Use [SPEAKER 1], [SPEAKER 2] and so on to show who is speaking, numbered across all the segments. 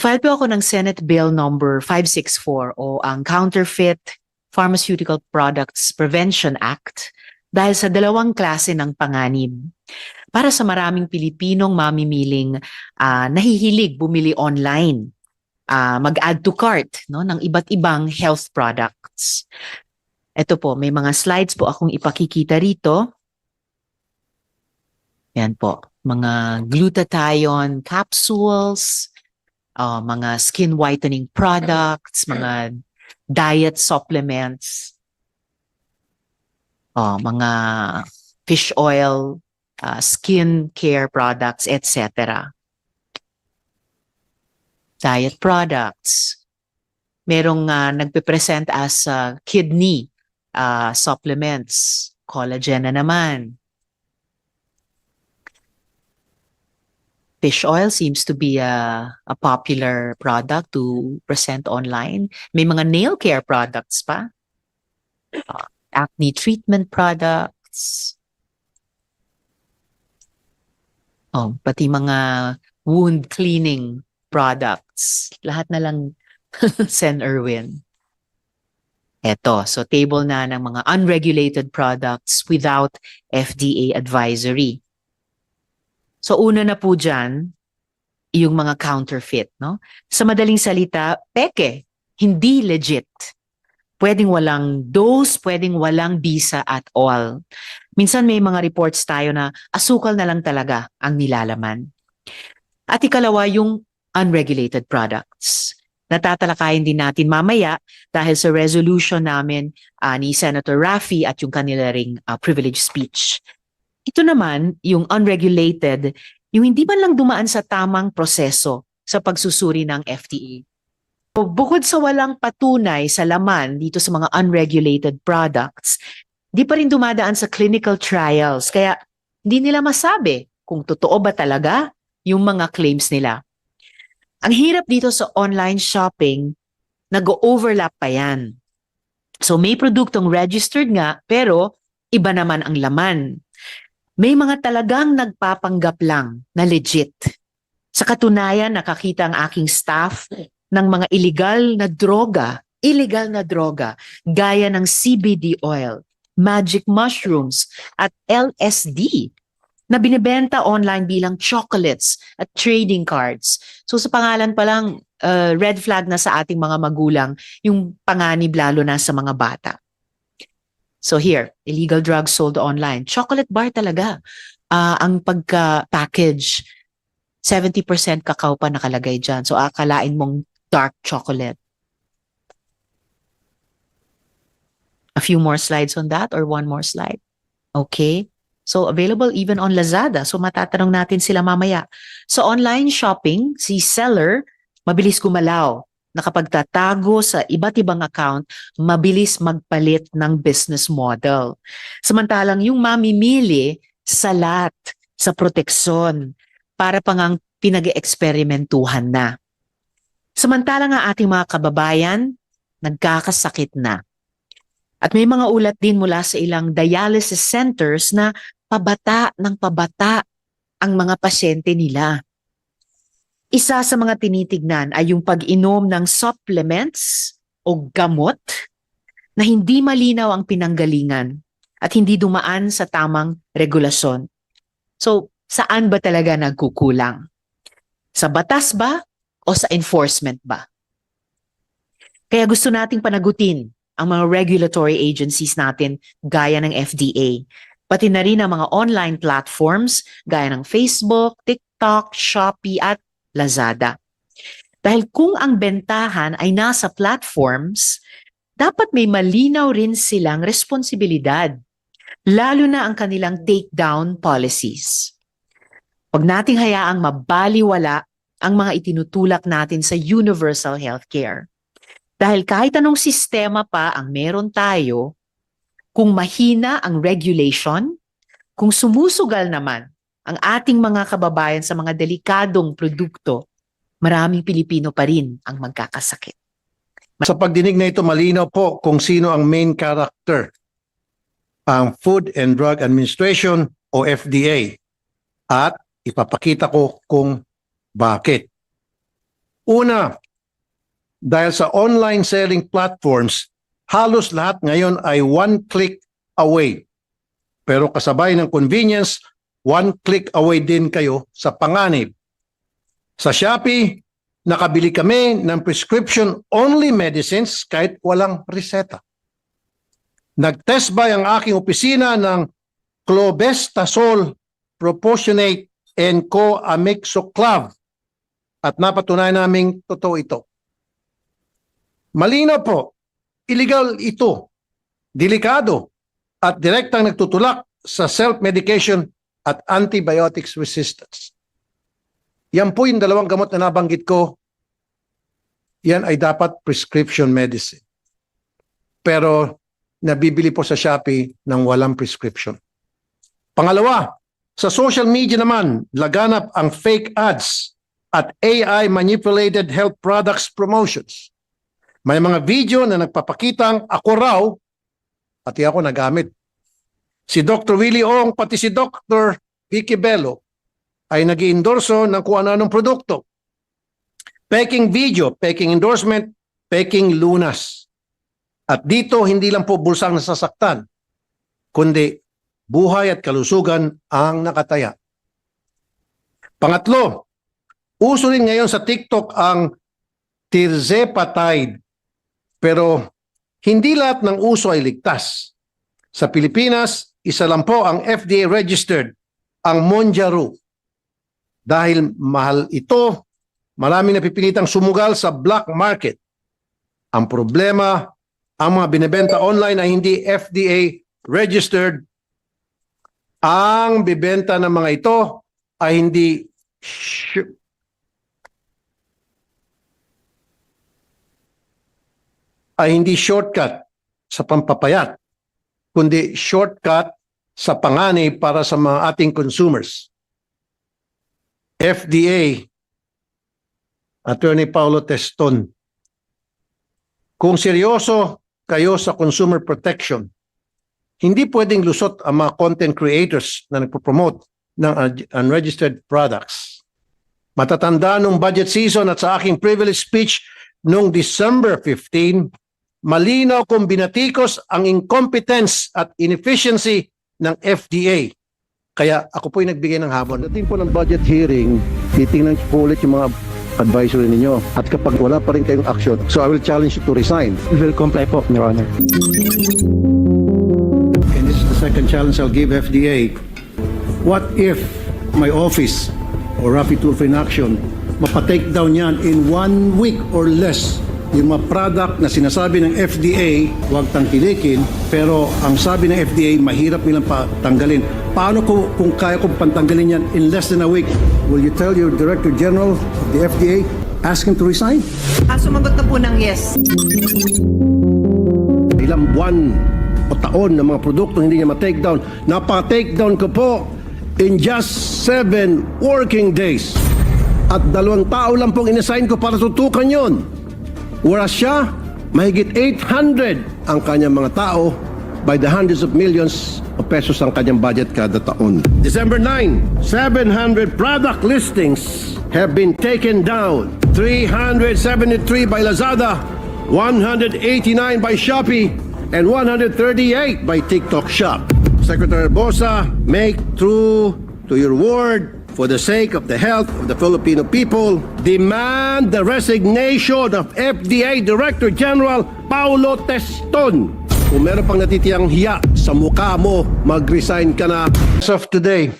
[SPEAKER 1] Nag-file po ako ng Senate Bill number 564 o ang Counterfeit Pharmaceutical Products Prevention Act dahil sa dalawang klase ng panganib. Para sa maraming Pilipinong mamimiling nahihilig bumili online, mag-add to cart ng iba't ibang health products. Ito po, may mga slides po akong ipakikita rito. Yan po, mga glutathione capsules, mga skin whitening products, mga diet supplements, mga fish oil, skin care products, etc. Diet products. Merong nagpe-present as kidney supplements, collagen na naman. Fish oil seems to be a popular product to present online. May mga nail care products pa. Acne treatment products. Pati mga wound cleaning products. Lahat na lang Sen Erwin. Eto, so table na ng mga unregulated products without FDA advisory. So una na po dyan, yung mga counterfeit, no? Sa madaling salita, peke, hindi legit. Pwedeng walang dose, pwedeng walang bisa at all. Minsan may mga reports tayo na asukal na lang talaga ang nilalaman. At ikalawa, yung unregulated products. Natatalakayin din natin mamaya dahil sa resolution namin ni Senator Raffy at yung kanila ring privilege speech. Ito naman, yung unregulated, yung hindi man lang dumaan sa tamang proseso sa pagsusuri ng FDA. So, bukod sa walang patunay sa laman dito sa mga unregulated products, di pa rin dumadaan sa clinical trials. Kaya hindi nila masabi kung totoo ba talaga yung mga claims nila. Ang hirap dito sa online shopping, nag-overlap pa yan. So may produktong registered nga, pero iba naman ang laman. May mga talagang nagpapanggap lang na legit. Sa katunayan, nakakita ang aking staff ng mga illegal na droga, gaya ng CBD oil, magic mushrooms, at LSD na binibenta online bilang chocolates at trading cards. So sa pangalan pa lang, red flag na sa ating mga magulang yung panganib lalo na sa mga bata. So here, illegal drugs sold online. Chocolate bar talaga. Ang pagka-package, 70% cacao pa nakalagay dyan. So akalain mong dark chocolate. A few more slides on that or one more slide? Okay. So available even on Lazada. So matatanong natin sila mamaya. So online shopping, si seller, mabilis gumalaw. Nakapagtatago sa iba't ibang account, mabilis magpalit ng business model. Samantalang yung mamimili, salat, sa proteksyon, para pangang pinag-eksperimentuhan na. Samantalang ang ating mga kababayan, nagkakasakit na. At may mga ulat din mula sa ilang dialysis centers na pabata ng pabata ang mga pasyente nila. Isa sa mga tinitignan ay yung pag-inom ng supplements o gamot na hindi malinaw ang pinanggalingan at hindi dumaan sa tamang regulasyon. So, saan ba talaga nagkukulang? Sa batas ba o sa enforcement ba? Kaya gusto nating panagutin ang mga regulatory agencies natin gaya ng FDA, pati na rin ang mga online platforms gaya ng Facebook, TikTok, Shopee at Lazada. Dahil kung ang bentahan ay nasa platforms, dapat may malinaw rin silang responsibilidad, lalo na ang kanilang takedown policies. Huwag nating hayaang mabaliwala ang mga itinutulak natin sa universal healthcare. Dahil kahit anong sistema pa ang meron tayo, kung mahina ang regulation, kung sumusugal naman ang ating mga kababayan sa mga delikadong produkto, maraming Pilipino pa rin ang magkakasakit.
[SPEAKER 2] Sa pagdinig na ito, malinaw po kung sino ang main character, ang Food and Drug Administration o FDA. At ipapakita ko kung bakit. Una, dahil sa online selling platforms, halos lahat ngayon ay one click away. Pero kasabay ng convenience, one click away din kayo sa panganib. Sa Shopee, nakabili kami ng prescription-only medicines kahit walang reseta. Nag-test buy ang aking opisina ng clobetasol proportionate and co-amixoclav at napatunayan naming totoo ito. Malinaw po, illegal ito, delikado at direktang nagtutulak sa self-medication at antibiotics resistance. Yan po yung dalawang gamot na nabanggit ko. Yan ay dapat prescription medicine. Pero nabibili po sa Shopee ng walang prescription. Pangalawa, sa social media naman, laganap ang fake ads at AI manipulated health products promotions. May mga video na nagpapakitang ako raw, pati ako nagamit. Si Dr. Willie Ong, pati si Dr. Vicky Bello ay nag-iendorso ng kung ano-anong produkto. Peking video, peking endorsement, peking lunas. At dito, hindi lang po bulsang nasasaktan, kundi buhay at kalusugan ang nakataya. Pangatlo, uso rin ngayon sa TikTok ang tirzepatide. Pero hindi lahat ng uso ay ligtas. Sa Pilipinas, isa lang po ang FDA registered, ang Monjaro. Dahil mahal ito, maraming napipilitang sumugal sa black market. Ang problema, ang mga binebenta online ay hindi FDA registered. Ang bibenta ng mga ito ay hindi shortcut sa pampapayat, kundi shortcut sa panganib para sa mga ating consumers. FDA, Attorney Paulo Teston, kung seryoso kayo sa consumer protection, hindi pwedeng lusot ang mga content creators na nagpo-promote ng unregistered products. Matatanda nung budget season at sa aking privilege speech noong December 15, malinaw kong binatikos ang incompetence at inefficiency ng FDA. Kaya ako po'y nagbigay ng habon. Dating po ng budget hearing, titingnan po ulit yung mga advisory ninyo. At kapag wala pa rin kayong action, so I will challenge you to resign.
[SPEAKER 3] We will comply po, Your Honor.
[SPEAKER 2] And this is the second challenge I'll give FDA. What if my office or Rafi Tulfo in Action mapatake down yan in 1 week or less yung mga product na sinasabi ng FDA, huwag tangkilikin, pero ang sabi ng FDA, mahirap nilang patanggalin. Paano kung kaya kong pantanggalin yan in less than a week? Will you tell your Director General of the FDA, ask him to resign?
[SPEAKER 4] Sumagot na po ng yes.
[SPEAKER 2] Ilang buwan o taon ng mga produkto hindi niya ma-take down. Napa-take down ko po in just 7 working days. At 2 tao lang pong inassign ko para tutukan yon. Whereas siya, mahigit 800 ang kanyang mga tao by the hundreds of millions of pesos ang kanyang budget kada taon. December 9, 700 product listings have been taken down. 373 by Lazada, 189 by Shopee, and 138 by TikTok Shop. Secretary Bosa, make true to your word for the sake of the health of the Filipino people, demand the resignation of FDA Director General Paulo Teston. Kung meron pang natitiyang hiya sa mukha mo, mag-resign ka na. As of today,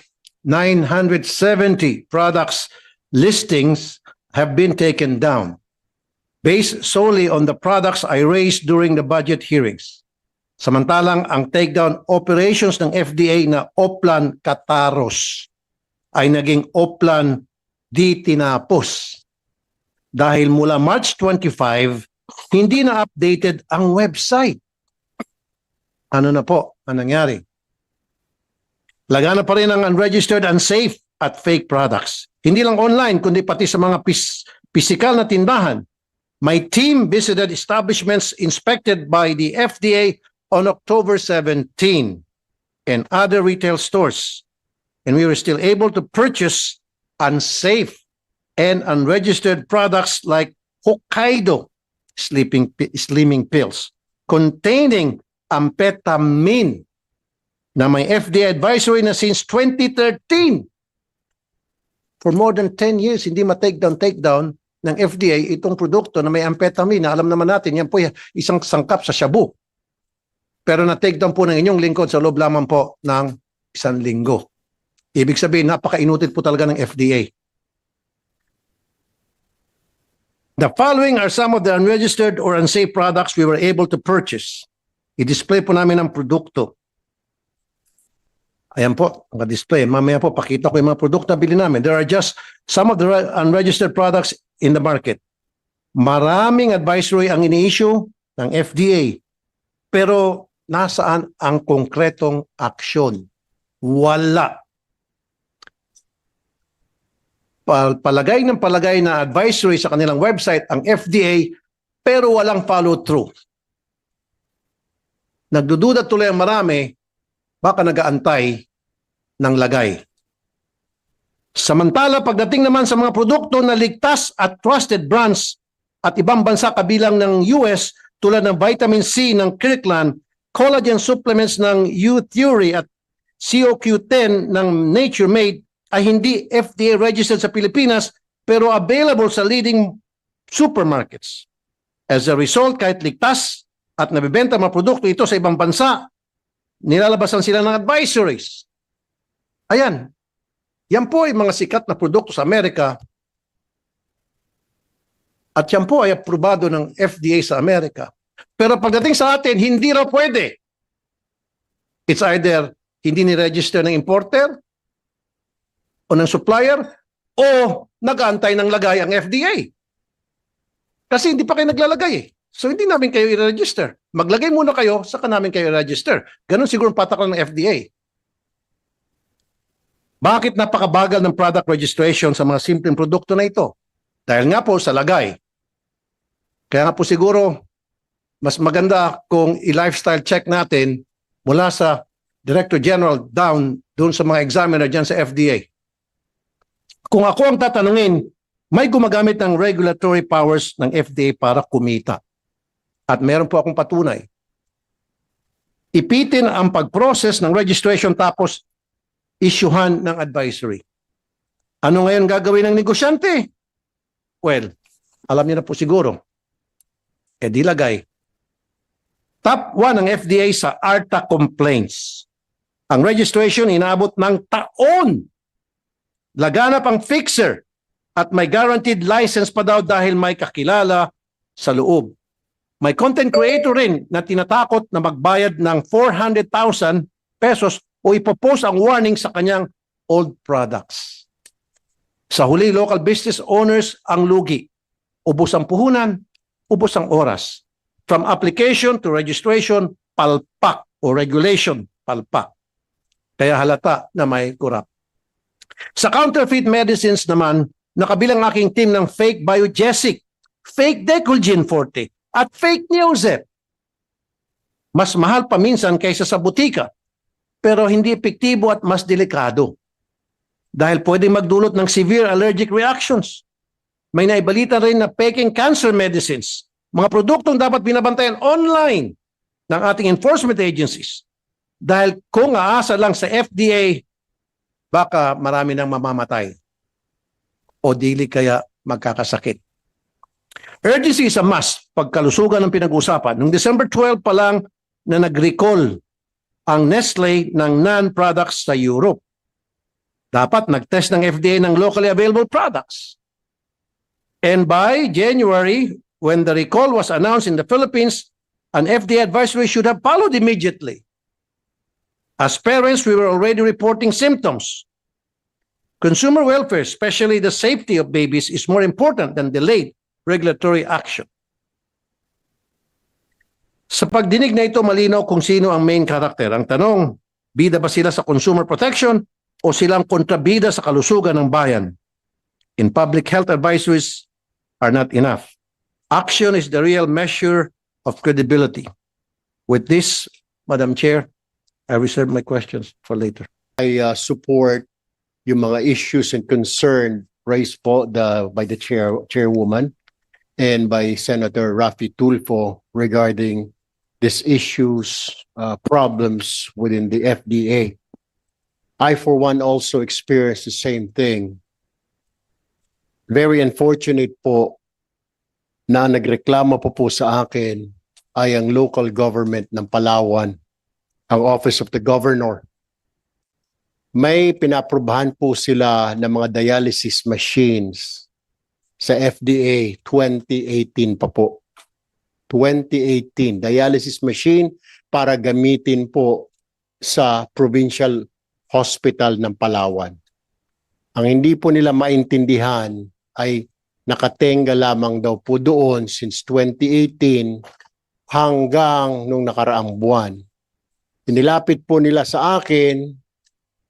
[SPEAKER 2] 970 products listings have been taken down based solely on the products I raised during the budget hearings. Samantalang ang takedown operations ng FDA na Oplan Cataros ay naging Oplan di Tinapos. Dahil mula March 25, hindi na updated ang website. Ano na po ang nangyari? Lagana pa rin ang unregistered, unsafe at fake products. Hindi lang online, kundi pati sa mga pisikal na tindahan. My team visited establishments inspected by the FDA on October 17 and other retail stores. And we were still able to purchase unsafe and unregistered products like Hokkaido slimming pills containing amphetamine na may FDA advisory na since 2013. For more than 10 years, hindi ma-takedown ng FDA itong produkto na may amphetamine na alam naman natin, yan po isang sangkap sa shabu. Pero na-takedown po ng inyong lingkod sa loob lamang po ng 1 linggo. Ibig sabihin, napaka-inutil po talaga ng FDA. The following are some of the unregistered or unsafe products we were able to purchase. I-display po namin ang produkto. Ayan po, ang display. Mamaya po, pakita ko yung mga produkto na bilhin namin. There are just some of the unregistered products in the market. Maraming advisory ang ini-issue ng FDA. Pero nasaan ang konkretong aksyon? Wala. Palagay ng palagay na advisory sa kanilang website ang FDA, pero walang follow-through. Nagdududa tuloy ang marami, baka nag-aantay ng lagay. Samantala, pagdating naman sa mga produkto na ligtas at trusted brands at ibang bansa kabilang ng US tulad ng vitamin C ng Kirkland, collagen supplements ng U-Theory at CoQ10 ng Nature Made ay hindi FDA registered sa Pilipinas pero available sa leading supermarkets. As a result, kahit ligtas at nabibenta mga produkto ito sa ibang bansa, nilalabasan sila ng advisories. Ayan. Yan po ay mga sikat na produkto sa Amerika at yan po ay aprobado ng FDA sa Amerika. Pero pagdating sa atin, hindi raw pwede. It's either hindi ni-register ng importer o ng supplier o nag-aantay ng lagay ang FDA. Kasi hindi pa kayo naglalagay eh. So hindi namin kayo i-register. Maglagay muna kayo, saka namin kayo i-register. Ganon siguro ang patakaran ng FDA. Bakit napakabagal ng product registration sa mga simpleng produkto na ito? Dahil nga po sa lagay. Kaya nga po siguro, mas maganda kung i-lifestyle check natin mula sa Director General down sa mga examiner dyan sa FDA. Kung ako ang tatanungin, may gumagamit ng regulatory powers ng FDA para kumita. At meron po akong patunay. Ipitin ang pag-process ng registration tapos isyuhan ng advisory. Ano ngayon gagawin ng negosyante? Well, alam niyo na po siguro. Di lagay. Top 1 ng FDA sa ARTA complaints. Ang registration inaabot ng taon. Laganap ang fixer at may guaranteed license pa daw dahil may kakilala sa loob. May content creator rin na tinatakot na magbayad ng 400,000 pesos o ipopost ang warning sa kanyang old products. Sa huli, local business owners ang lugi. Ubos ang puhunan, ubos ang oras. From application to registration, palpak o regulation, palpak. Kaya halata na may corrupt. Sa counterfeit medicines naman, nakabilang aking team ng fake Biogesic, fake Decolgen Forte, at fake Neosep. Mas mahal pa minsan kaysa sa butika, pero hindi epektibo at mas delikado. Dahil pwedeng magdulot ng severe allergic reactions. May naibalita rin na peking cancer medicines, mga produktong dapat binabantayan online ng ating enforcement agencies. Dahil kung aasa lang sa FDA, baka marami nang mamamatay o dili kaya magkakasakit. Urgency is a must pagkalusugan ng pinag-usapan. Noong December 12 pa lang na nag-recall ang Nestle ng non-products sa Europe. Dapat nag-test ng FDA ng locally available products. And by January, when the recall was announced in the Philippines, an FDA advisory should have followed immediately. As parents, we were already reporting symptoms. Consumer welfare, especially the safety of babies, is more important than delayed regulatory action. Sa pagdinig na ito, malinaw kung sino ang main character. Ang tanong, bida ba sila sa consumer protection o silang kontrabida sa kalusugan ng bayan? In public health advisories are not enough. Action is the real measure of credibility. With this, Madam Chair, I reserve my questions for later.
[SPEAKER 3] I support yung mga issues and concern raised po by the chairwoman and by Senator Raffy Tulfo regarding these issues, problems within the FDA. I, for one, also experienced the same thing. Very unfortunate po na nagreklamo po sa akin ay ang local government ng Palawan, ang Office of the Governor. May pinaprubahan po sila ng mga dialysis machines sa FDA 2018 pa po. 2018, dialysis machine para gamitin po sa provincial hospital ng Palawan. Ang hindi po nila maintindihan ay nakatenga lamang daw po doon since 2018 hanggang nung nakaraang buwan. Inilapit po nila sa akin.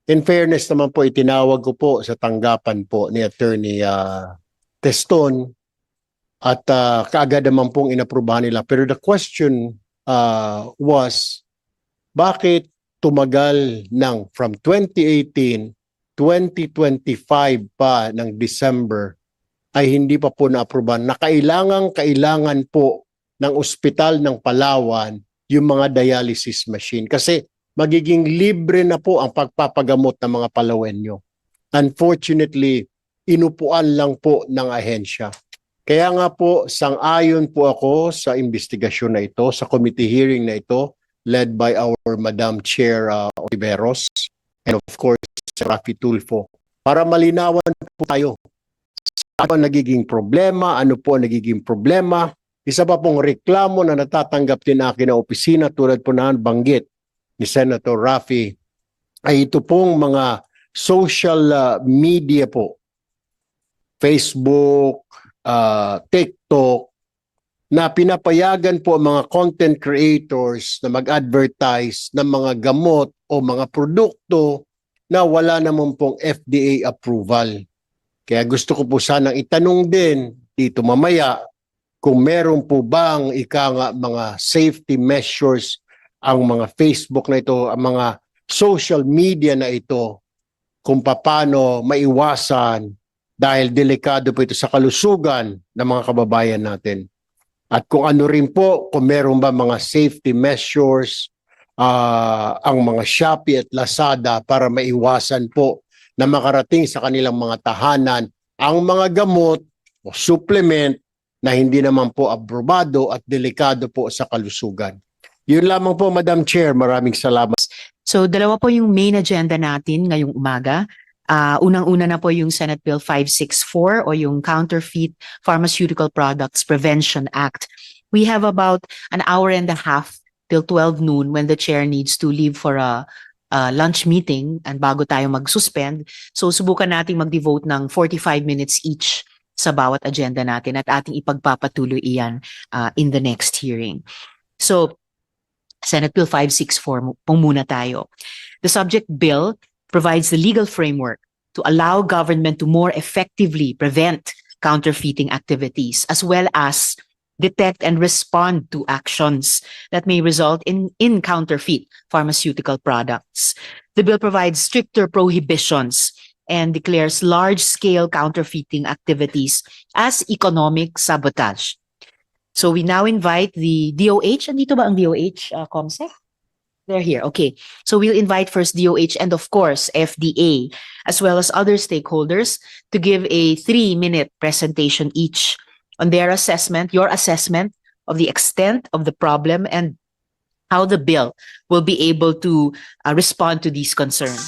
[SPEAKER 3] In fairness naman po, itinawag ko po sa tanggapan po ni Attorney Teston at kaagad naman pong inaprubahan nila. Pero the question was, bakit tumagal ng from 2018, 2025 pa ng December ay hindi pa po na-aprobahan na kailangan po ng ospital ng Palawan yung mga dialysis machine. Kasi magiging libre na po ang pagpapagamot ng mga Palawenyo. Unfortunately, inupuan lang po ng ahensya. Kaya nga po, sang-ayon po ako sa investigasyon na ito, sa committee hearing na ito, led by our Madam Chair Oliveros, and of course, Raffy Tulfo, para malinawan po tayo. Ano ang nagiging problema, ano po ang nagiging problema. Isa pa pong reklamo na natatanggap din akin na opisina tulad po na banggit ni Senator Raffy ay ito pong mga social media po, Facebook, TikTok, na pinapayagan po ang mga content creators na mag-advertise ng mga gamot o mga produkto na wala naman pong FDA approval. Kaya gusto ko po sanang itanong din dito mamaya kung meron po bang mga safety measures ang mga Facebook na ito, ang mga social media na ito, kung paano maiwasan dahil delikado po ito sa kalusugan ng mga kababayan natin. At kung ano rin po, kung meron ba mga safety measures ang mga Shopee at Lazada para maiwasan po na makarating sa kanilang mga tahanan ang mga gamot o supplement na hindi naman po aprobado at delikado po sa kalusugan. Yun lamang po, Madam Chair. Maraming salamat.
[SPEAKER 1] So dalawa po yung main agenda natin ngayong umaga. Unang-una na po yung Senate Bill 564 o yung Counterfeit Pharmaceutical Products Prevention Act. We have about an hour and a half till 12 noon when the chair needs to leave for a lunch meeting and bago tayo mag-suspend. So subukan nating mag-devote ng 45 minutes each sa bawat agenda natin at ating ipagpapatuloy iyan in the next hearing. So Senate Bill 564 po muna tayo. The subject bill provides the legal framework to allow government to more effectively prevent counterfeiting activities as well as detect and respond to actions that may result in counterfeit pharmaceutical products. The bill provides stricter prohibitions and declares large-scale counterfeiting activities as economic sabotage. So we now invite the DOH. Andito ba ang DOH, Comsec? They're here. Okay. So we'll invite first DOH and of course FDA as well as other stakeholders to give a 3-minute presentation each on their assessment, your assessment of the extent of the problem and how the bill will be able to respond to these concerns.